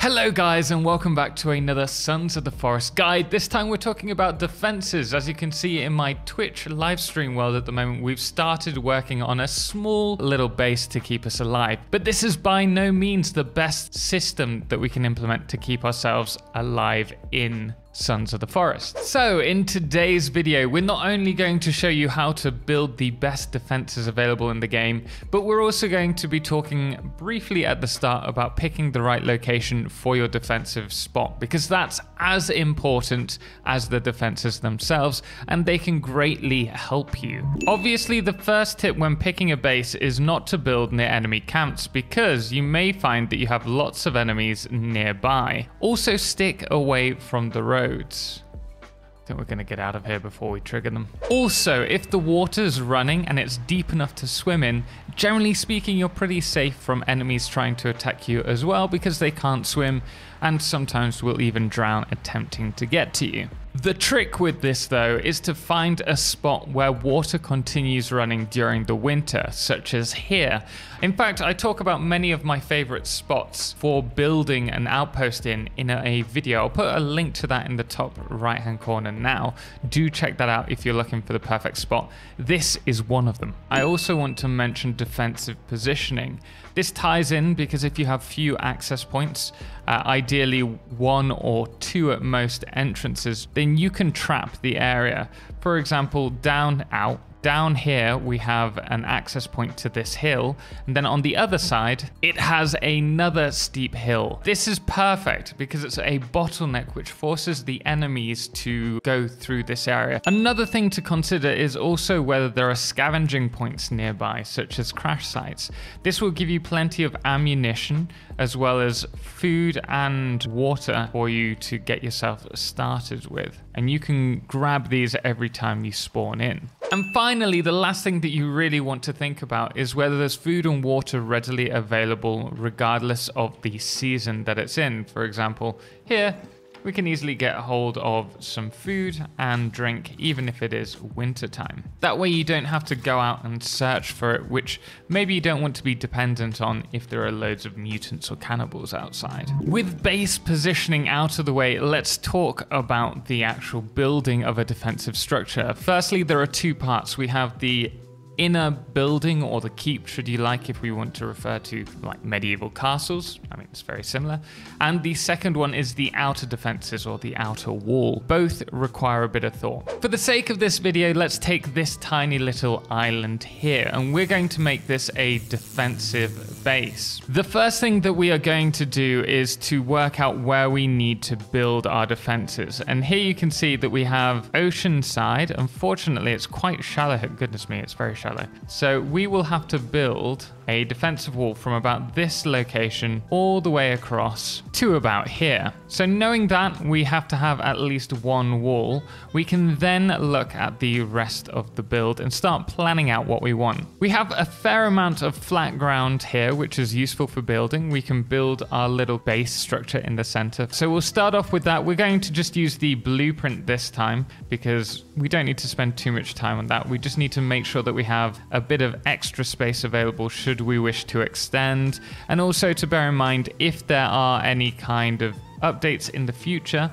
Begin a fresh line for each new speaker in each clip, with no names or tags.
Hello guys, and welcome back to another Sons of the Forest guide. This time we're talking about defenses. As you can see in my Twitch live stream world at the moment, we've started working on a small little base to keep us alive. But this is by no means the best system that we can implement to keep ourselves alive in Sons of the Forest. So in today's video, we're not only going to show you how to build the best defenses available in the game, but we're also going to be talking briefly at the start about picking the right location for your defensive spot, because that's as important as the defenses themselves, and they can greatly help you. Obviously, the first tip when picking a base is not to build near enemy camps, because you may find that you have lots of enemies nearby. Also, stick away from the roads. I think we're going to get out of here before we trigger them. Also, if the water's running and it's deep enough to swim in, generally speaking, you're pretty safe from enemies trying to attack you as well, because they can't swim and sometimes will even drown attempting to get to you. The trick with this though is to find a spot where water continues running during the winter, such as here. In fact, I talk about many of my favorite spots for building an outpost in a video. I'll put a link to that in the top right hand corner now. Do check that out if you're looking for the perfect spot. This is one of them. I also want to mention defensive positioning. This ties in because if you have few access points, ideally one or two at most entrances, then you can trap the area. For example, down here we have an access point to this hill, and then on the other side it has another steep hill. This is perfect because it's a bottleneck which forces the enemies to go through this area. Another thing to consider is also whether there are scavenging points nearby, such as crash sites. This will give you plenty of ammunition as well as food and water for you to get yourself started with, and you can grab these every time you spawn in. And finally, the last thing that you really want to think about is whether there's food and water readily available regardless of the season that it's in. For example, here we can easily get hold of some food and drink even if it is winter time. That way you don't have to go out and search for it, which maybe you don't want to be dependent on if there are loads of mutants or cannibals outside. With base positioning out of the way, let's talk about the actual building of a defensive structure. Firstly, there are two parts. We have the inner building, or the keep should you like, if we want to refer to like medieval castles. I mean, it's very similar. And the second one is the outer defenses, or the outer wall. Both require a bit of thought. For the sake of this video, let's take this tiny little island here, and we're going to make this a defensive base. The first thing that we are going to do is to work out where we need to build our defenses. And here you can see that we have oceanside. Unfortunately, it's quite shallow. Goodness me, it's very shallow. So we will have to build a defensive wall from about this location all the way across to about here. So knowing that we have to have at least one wall, we can then look at the rest of the build and start planning out what we want. We have a fair amount of flat ground here, which is useful for building. We can build our little base structure in the center. So we'll start off with that. We're going to just use the blueprint this time because we don't need to spend too much time on that. We just need to make sure that we have a bit of extra space available should we wish to extend, and also to bear in mind if there are any kind of updates in the future,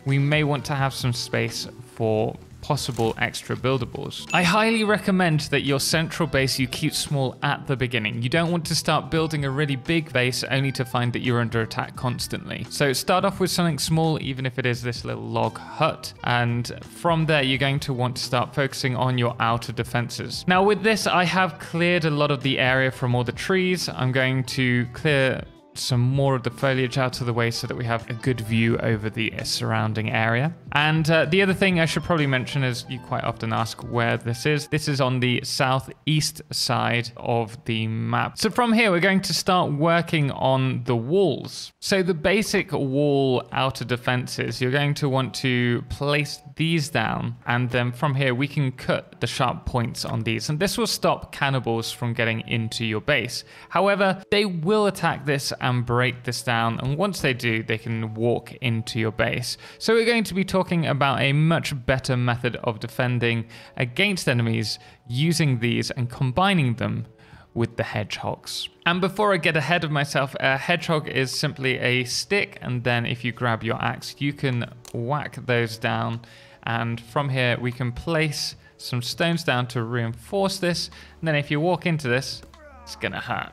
we may want to have some space for possible extra buildables. I highly recommend that your central base you keep small at the beginning. You don't want to start building a really big base only to find that you're under attack constantly. So start off with something small, even if it is this little log hut, and from there you're going to want to start focusing on your outer defenses. Now with this, I have cleared a lot of the area from all the trees. I'm going to clear some more of the foliage out of the way so that we have a good view over the surrounding area. And the other thing I should probably mention is you quite often ask where this is. This is on the southeast side of the map. So from here, we're going to start working on the walls. So the basic wall outer defenses, you're going to want to place these down, and then from here we can cut the sharp points on these, and this will stop cannibals from getting into your base. However, they will attack this and break this down, and once they do, they can walk into your base. So we're going to be talking about a much better method of defending against enemies using these and combining them with the hedgehogs. And before I get ahead of myself, a hedgehog is simply a stick, and then if you grab your axe, you can whack those down. And from here, we can place some stones down to reinforce this. And then if you walk into this, it's gonna hurt.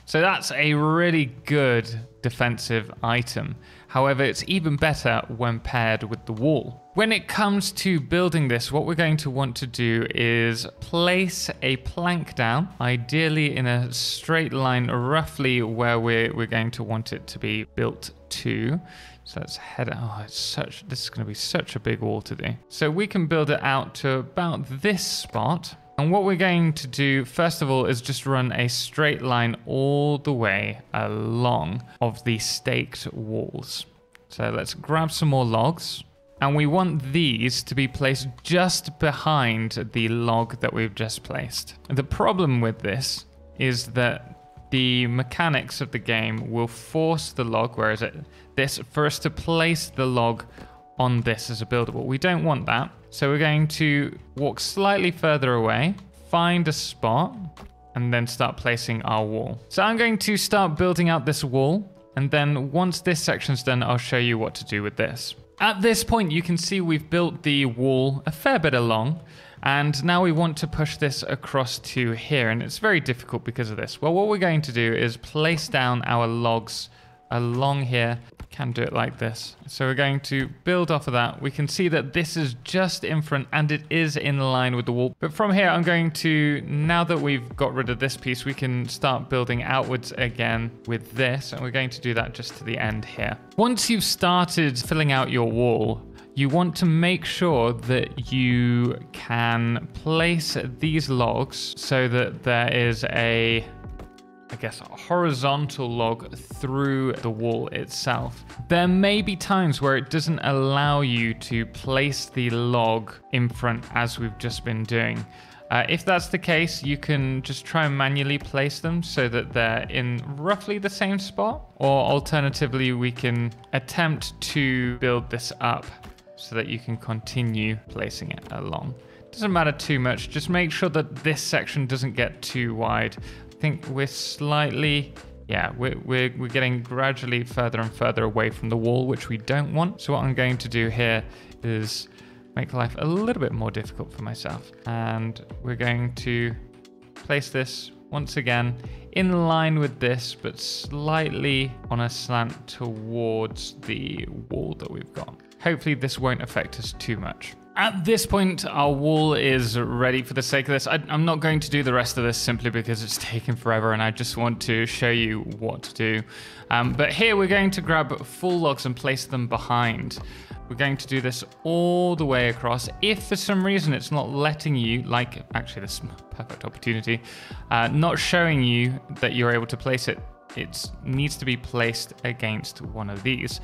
So that's a really good defensive item. However, it's even better when paired with the wall. When it comes to building this, what we're going to want to do is place a plank down, ideally in a straight line, roughly where we're going to want it to be built to. So let's head out. This is going to be such a big wall to do. So we can build it out to about this spot. And what we're going to do, first of all, is just run a straight line all the way along of the staked walls. So let's grab some more logs. And we want these to be placed just behind the log that we've just placed. The problem with this is that the mechanics of the game will force the log, where is it? This, for us to place the log on this as a buildable. We don't want that. So we're going to walk slightly further away, find a spot, and then start placing our wall. So I'm going to start building out this wall, and then once this section's done, I'll show you what to do with this. At this point, you can see we've built the wall a fair bit along, and now we want to push this across to here, and it's very difficult because of this. Well, what we're going to do is place down our logs along here. Can do it like this. So we're going to build off of that. We can see that this is just in front and it is in line with the wall. But from here, I'm going to, now that we've got rid of this piece, we can start building outwards again with this. And we're going to do that just to the end here. Once you've started filling out your wall, you want to make sure that you can place these logs so that there is a horizontal log through the wall itself. There may be times where it doesn't allow you to place the log in front as we've just been doing. If that's the case, you can just try and manually place them so that they're in roughly the same spot. Or alternatively, we can attempt to build this up so that you can continue placing it along. Doesn't matter too much, just make sure that this section doesn't get too wide. I think we're slightly, we're getting gradually further and further away from the wall, which we don't want. So what I'm going to do here is make life a little bit more difficult for myself. And we're going to place this once again in line with this, but slightly on a slant towards the wall that we've got. Hopefully this won't affect us too much. At this point, our wall is ready for the sake of this. I'm not going to do the rest of this simply because it's taken forever and I just want to show you what to do. But here we're going to grab full logs and place them behind. We're going to do this all the way across. If for some reason it's not letting you, actually this is a perfect opportunity, not showing you that you're able to place it, it needs to be placed against one of these.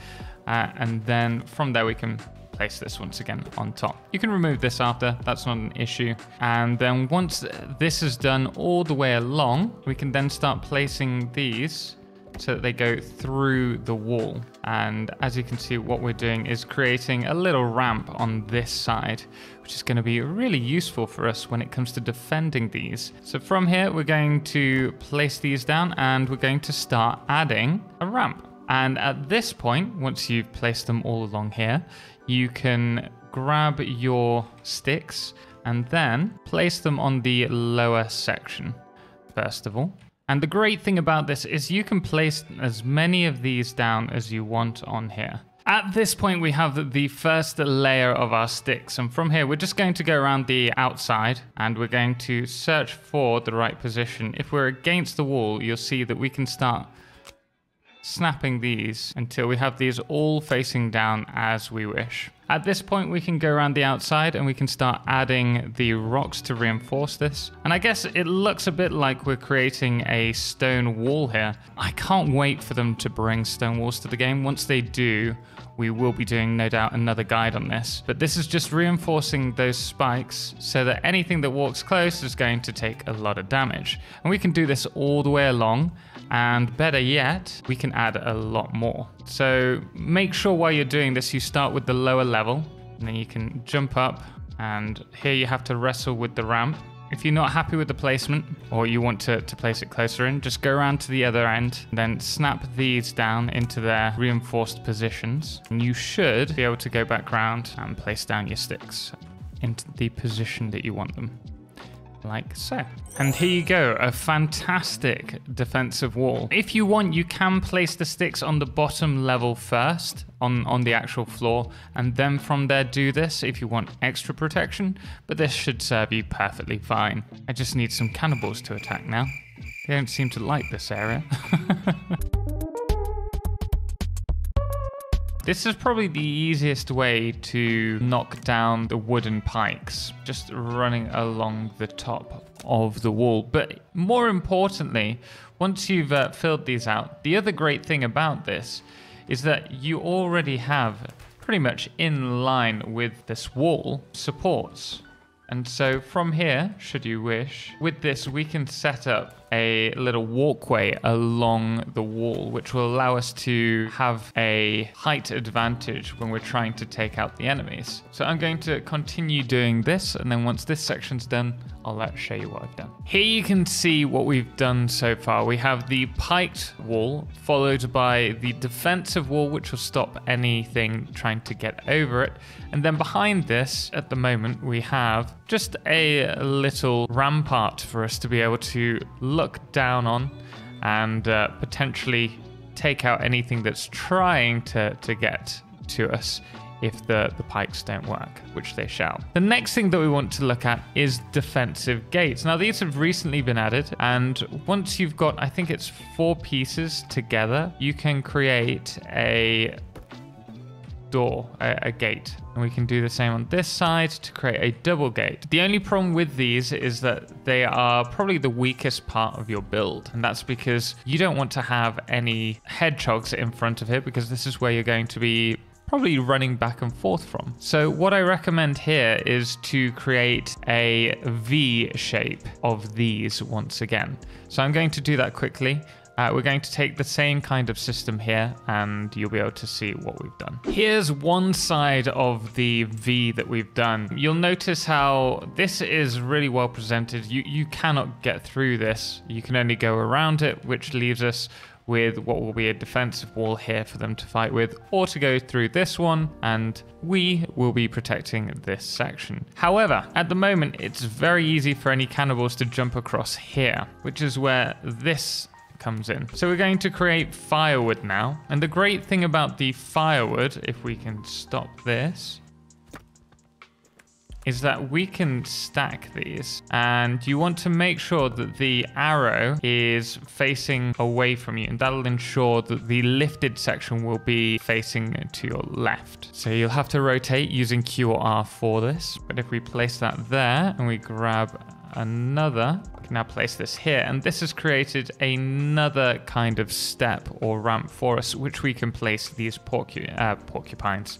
And then from there we can place this once again on top. You can remove this after, that's not an issue. And then once this is done all the way along, we can then start placing these so that they go through the wall. And as you can see, what we're doing is creating a little ramp on this side, which is going to be really useful for us when it comes to defending these. So from here, we're going to place these down and we're going to start adding a ramp. And at this point, once you've placed them all along here, you can grab your sticks and then place them on the lower section, first of all. And the great thing about this is you can place as many of these down as you want on here. At this point, we have the first layer of our sticks. And from here, we're just going to go around the outside and we're going to search for the right position. If we're against the wall, you'll see that we can start snapping these until we have these all facing down as we wish. At this point, we can go around the outside and we can start adding the rocks to reinforce this. And I guess it looks a bit like we're creating a stone wall here. I can't wait for them to bring stone walls to the game. Once they do, we will be doing, no doubt, another guide on this. But this is just reinforcing those spikes so that anything that walks close is going to take a lot of damage. And we can do this all the way along. And better yet, we can add a lot more. So make sure while you're doing this, you start with the lower level, and then you can jump up. And here you have to wrestle with the ramp. If you're not happy with the placement or you want to place it closer in, just go around to the other end, then snap these down into their reinforced positions. And you should be able to go back around and place down your sticks into the position that you want them. Like so. And here you go, a fantastic defensive wall. If you want, you can place the sticks on the bottom level first, on the actual floor, and then from there do this if you want extra protection, but this should serve you perfectly fine. I just need some cannibals to attack now. They don't seem to like this area. This is probably the easiest way to knock down the wooden pikes, just running along the top of the wall. But more importantly, once you've filled these out, the other great thing about this is that you already have pretty much in line with this wall supports. And so from here, should you wish, with this we can set up a little walkway along the wall, which will allow us to have a height advantage when we're trying to take out the enemies. So I'm going to continue doing this, and then once this section's done, I'll show you what I've done. Here you can see what we've done so far. We have the piked wall, followed by the defensive wall, which will stop anything trying to get over it. And then behind this, at the moment, we have just a little rampart for us to be able to look down on and potentially take out anything that's trying to get to us if the pikes don't work, which they shall. The next thing that we want to look at is defensive gates. Now these have recently been added, and once you've got, I think it's 4 pieces together, you can create a door, a gate. And we can do the same on this side to create a double gate. The only problem with these is that they are probably the weakest part of your build. And that's because you don't want to have any hedgehogs in front of it, because this is where you're going to be probably running back and forth from. So what I recommend here is to create a V shape of these once again. So I'm going to do that quickly. We're going to take the same kind of system here, and you'll be able to see what we've done. Here's one side of the V that we've done. You'll notice how this is really well presented. You cannot get through this. You can only go around it, which leaves us with what will be a defensive wall here for them to fight with, or to go through this one, and we will be protecting this section. However, at the moment, it's very easy for any cannibals to jump across here, which is where this comes in. So we're going to create firewood now. And the great thing about the firewood, if we can stop this, is that we can stack these, and you want to make sure that the arrow is facing away from you, and that'll ensure that the lifted section will be facing to your left. So you'll have to rotate using Q or R for this, but if we place that there and we grab another, we can now place this here, and this has created another kind of step or ramp for us, which we can place these porcupines.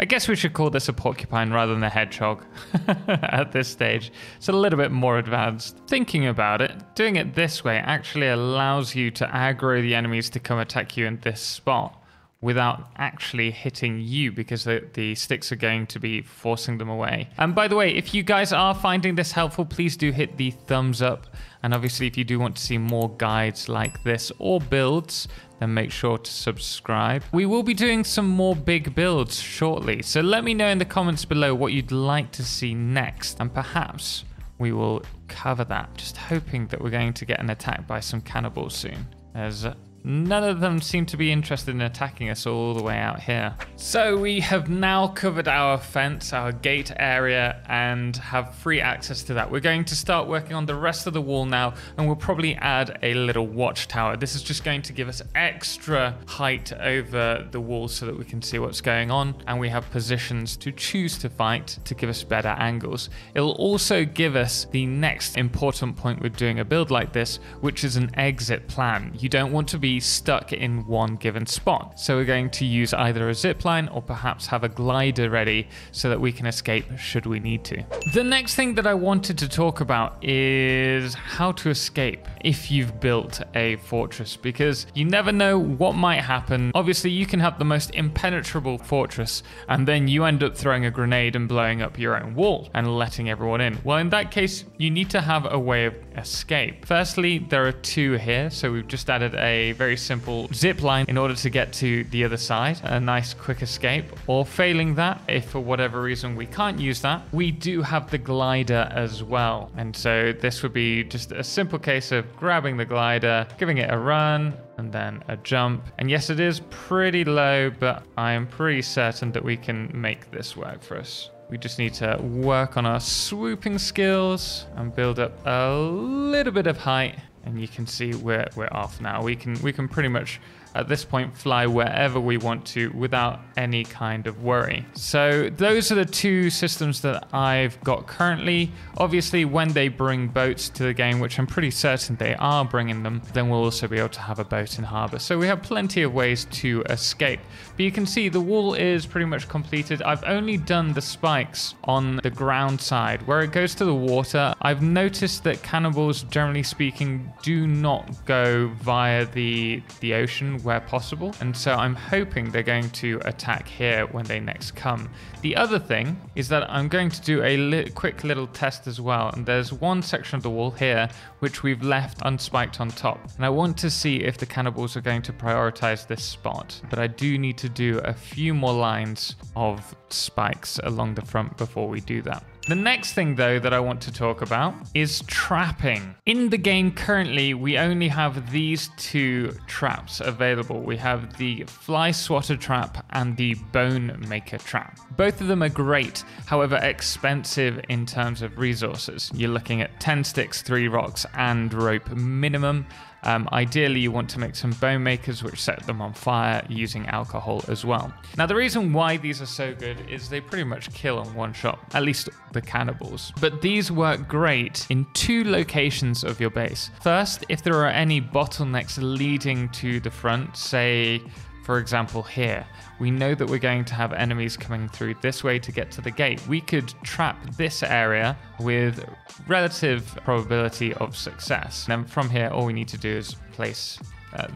I guess we should call this a porcupine rather than a hedgehog at this stage. It's a little bit more advanced. Thinking about it, doing it this way actually allows you to aggro the enemies to come attack you in this spot without actually hitting you, because the sticks are going to be forcing them away. And by the way, if you guys are finding this helpful, please do hit the thumbs up. And obviously, if you do want to see more guides like this or builds, then make sure to subscribe. We will be doing some more big builds shortly, so let me know in the comments below what you'd like to see next, and perhaps we will cover that. Just hoping that we're going to get an attack by some cannibals soon, as none of them seem to be interested in attacking us all the way out here. So we have now covered our fence, our gate area, and have free access to that. We're going to start working on the rest of the wall now, and we'll probably add a little watchtower. This is just going to give us extra height over the wall so that we can see what's going on, and we have positions to choose to fight to give us better angles. It'll also give us the next important point with doing a build like this, which is an exit plan. You don't want to be be stuck in one given spot. So we're going to use either a zip line or perhaps have a glider ready so that we can escape should we need to. The next thing that I wanted to talk about is how to escape if you've built a fortress, because you never know what might happen. Obviously, you can have the most impenetrable fortress and then you end up throwing a grenade and blowing up your own wall and letting everyone in. Well, in that case, you need to have a way of escape. Firstly, there are two here. So we've just added a very simple zip line in order to get to the other side, a nice quick escape. Or failing that, if for whatever reason we can't use that, we do have the glider as well. And so this would be just a simple case of grabbing the glider, giving it a run, and then a jump. And yes, it is pretty low, but I am pretty certain that we can make this work for us. We just need to work on our swooping skills and build up a little bit of height. And you can see we're off now. We can pretty much at this point fly wherever we want to without any kind of worry. So those are the two systems that I've got currently. Obviously, when they bring boats to the game, which I'm pretty certain they are bringing them, then we'll also be able to have a boat in harbor. So we have plenty of ways to escape. But you can see the wall is pretty much completed. I've only done the spikes on the ground side. Where it goes to the water, I've noticed that cannibals, generally speaking, do not go via the ocean where possible, and so I'm hoping they're going to attack here when they next come. The other thing is that I'm going to do a quick little test as well, and there's one section of the wall here which we've left unspiked on top, and I want to see if the cannibals are going to prioritize this spot, but I do need to do a few more lines of spikes along the front before we do that. The next thing, though, that I want to talk about is trapping. In the game currently, we only have these two traps available. We have the fly swatter trap and the bone maker trap. Both of them are great, however expensive in terms of resources. You're looking at 10 sticks, 3 rocks, and rope minimum. Ideally, you want to make some bone makers which set them on fire using alcohol as well. Now, the reason why these are so good is they pretty much kill in one shot, at least the cannibals. But these work great in 2 locations of your base. First, if there are any bottlenecks leading to the front, say, for example, here, we know that we're going to have enemies coming through this way to get to the gate. We could trap this area with relative probability of success. And then from here, all we need to do is place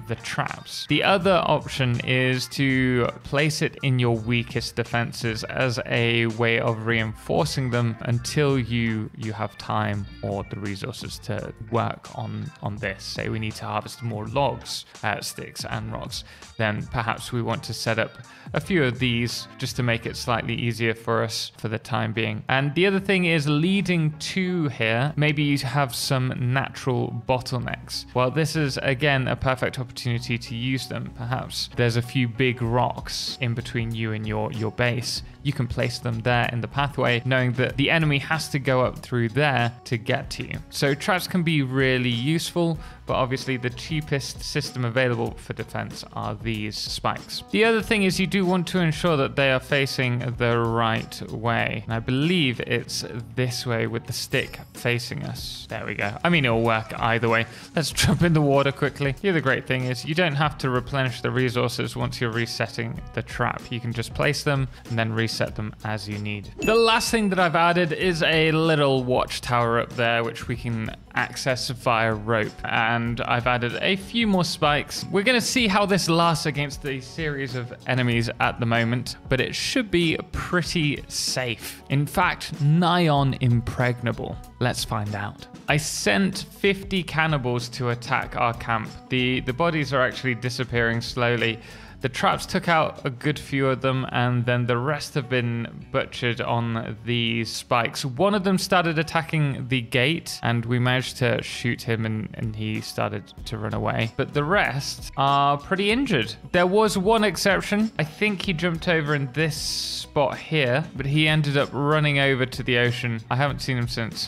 the traps. The other option is to place it in your weakest defenses as a way of reinforcing them until you have time or the resources to work on this. Say we need to harvest more logs, sticks and rocks, then perhaps we want to set up a few of these just to make it slightly easier for us for the time being. And the other thing is leading to here, maybe you have some natural bottlenecks. Well, this is again a perfect opportunity to use them. Perhaps there's a few big rocks in between you and your base. You can place them there in the pathway, knowing that the enemy has to go up through there to get to you. So traps can be really useful, but obviously the cheapest system available for defense are these spikes. The other thing is you do want to ensure that they are facing the right way. And I believe it's this way with the stick facing us. There we go. I mean, it'll work either way. Let's jump in the water quickly. The other great thing is you don't have to replenish the resources once you're resetting the trap. You can just place them and then reset them as you need. The last thing that I've added is a little watchtower up there, which we can access via rope. And I've added a few more spikes. We're going to see how this lasts against a series of enemies at the moment, but it should be pretty safe. In fact, nigh on impregnable. Let's find out. I sent 50 cannibals to attack our camp. The bodies are actually disappearing slowly. The traps took out a good few of them, and then the rest have been butchered on these spikes. One of them started attacking the gate, and we managed to shoot him, and he started to run away. But the rest are pretty injured. There was one exception. I think he jumped over in this spot here, but he ended up running over to the ocean. I haven't seen him since.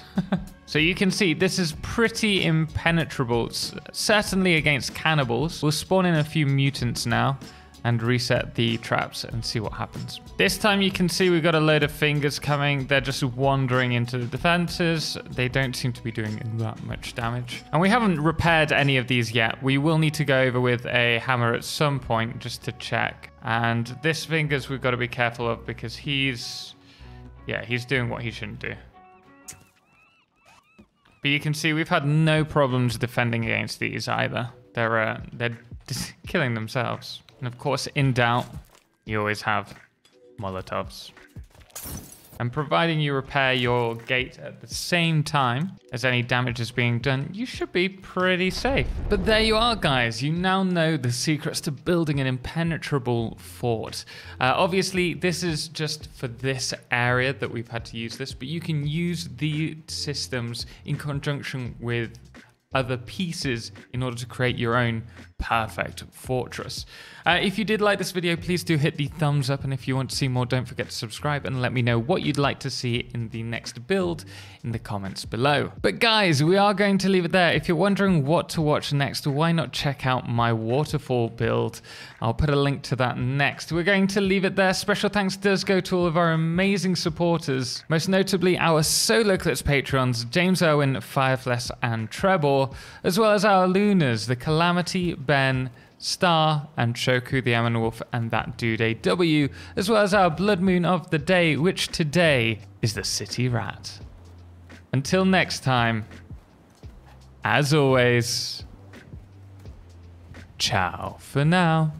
So you can see this is pretty impenetrable, certainly against cannibals. We'll spawn in a few mutants now. and reset the traps and see what happens. This time you can see we've got a load of fingers coming. They're just wandering into the defenses. They don't seem to be doing that much damage. And we haven't repaired any of these yet. We will need to go over with a hammer at some point just to check. And this fingers we've got to be careful of because he's doing what he shouldn't do. But you can see we've had no problems defending against these either. They're just killing themselves. And of course, in doubt, you always have Molotovs. And providing you repair your gate at the same time as any damage is being done, you should be pretty safe. But there you are, guys. You now know the secrets to building an impenetrable fort. Obviously, this is just for this area that we've had to use this, but you can use the systems in conjunction with other pieces in order to create your own perfect fortress. If you did like this video, please do hit the thumbs up, and if you want to see more, don't forget to subscribe and let me know what you'd like to see in the next build in the comments below. But guys, we are going to leave it there. If you're wondering what to watch next, why not check out my waterfall build? I'll put a link to that next. We're going to leave it there. Special thanks does go to all of our amazing supporters, most notably our Solarclipse patrons, James Owen, Firefless, and Trebor, as well as our Lunars, the Calamity, Ben, Star, and Choku the Amon Wolf, and that dude AW, as well as our Blood Moon of the day, which today is the City Rat. Until next time, as always, ciao for now.